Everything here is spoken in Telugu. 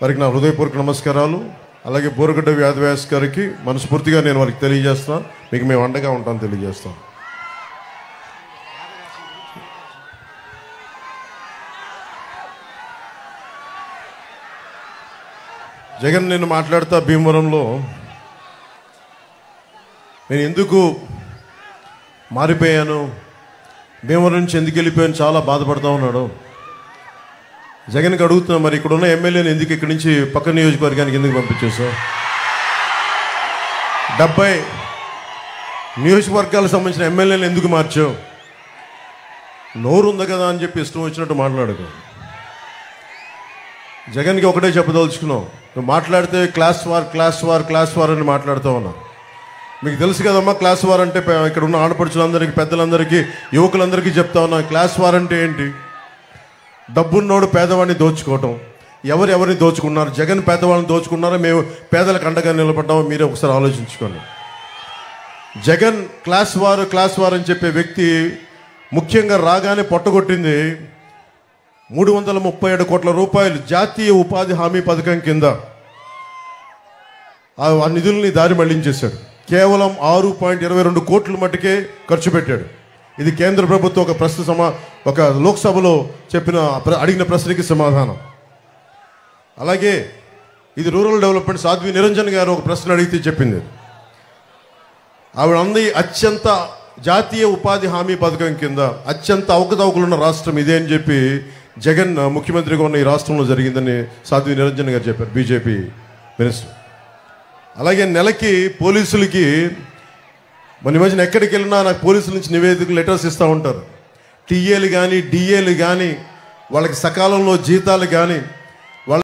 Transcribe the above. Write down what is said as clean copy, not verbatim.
వారికి నా హృదయపూర్వక నమస్కారాలు. అలాగే బోరగడ్డ వ్యాధవ్యాస్ గారికి మనస్ఫూర్తిగా నేను వారికి తెలియజేస్తాను, మీకు మేము అండగా ఉంటాను తెలియజేస్తాం. జగన్ నేను మాట్లాడుతా భీమవరంలో నేను ఎందుకు మారిపోయాను, భీమవరం నుంచి ఎందుకు వెళ్ళిపోయాను చాలా బాధపడుతూ ఉన్నాడు. జగన్కి అడుగుతున్నా, మరి ఇక్కడ ఉన్న ఎమ్మెల్యేని ఎందుకు ఇక్కడి నుంచి పక్క నియోజకవర్గానికి ఎందుకు పంపించేసావు? 70 నియోజకవర్గాలకు సంబంధించిన ఎమ్మెల్యేని ఎందుకు మార్చావు? నోరు ఉంది కదా అని చెప్పి ఇష్టం వచ్చినట్టు మాట్లాడకు. జగన్కి ఒకటే చెప్పదలుచుకున్నావు, నువ్వు మాట్లాడితే క్లాస్ వార్ అని మాట్లాడుతూ ఉన్నావు. మీకు తెలుసు కదమ్మా, క్లాస్ వార్ అంటే ఇక్కడ ఉన్న ఆడపడుచులందరికీ, పెద్దలందరికీ, యువకులందరికీ చెప్తా ఉన్నా. క్లాస్ వార్ అంటే ఏంటి? డబ్బున్నోడు పేదవాడిని దోచుకోవటం. ఎవరిని దోచుకున్నారు? జగన్ పేదవాళ్ళని దోచుకున్నారా, మేము పేదలకు అండగా నిలబడ్డామో మీరే ఒకసారి ఆలోచించుకోండి. జగన్ క్లాస్ వార్ అని చెప్పే వ్యక్తి ముఖ్యంగా రాగానే పొట్టగొట్టింది 337 కోట్ల రూపాయలు జాతీయ ఉపాధి హామీ పథకం కింద ఆ నిధుల్ని దారి మళ్లించేశాడు. కేవలం 6.22 కోట్ల మట్టుకే ఖర్చు పెట్టాడు. ఇది కేంద్ర ప్రభుత్వం ఒక లోక్సభలో అడిగిన ప్రశ్నకి సమాధానం. అలాగే ఇది రూరల్ డెవలప్మెంట్ సాధ్వి నిరంజన్ గారు ఒక ప్రశ్న అడిగితే చెప్పింది, ఆవిడ అంది అత్యంత జాతీయ ఉపాధి హామీ పథకం కింద అత్యంత అవకతవకలున్న రాష్ట్రం ఇదే అని చెప్పి జగన్ ముఖ్యమంత్రిగా ఉన్న ఈ రాష్ట్రంలో జరిగిందని సాధ్వి నిరంజన్ గారు చెప్పారు, బీజేపీ మినిస్టర్. అలాగే నెలకి పోలీసులకి మన మధ్యన ఎక్కడికి వెళ్ళినా నాకు పోలీసుల నుంచి నివేదికలు లెటర్స్ ఇస్తూ ఉంటారు. టీఏలు కానీ డిఏలు కానీ వాళ్ళకి సకాలంలో జీతాలు కానీ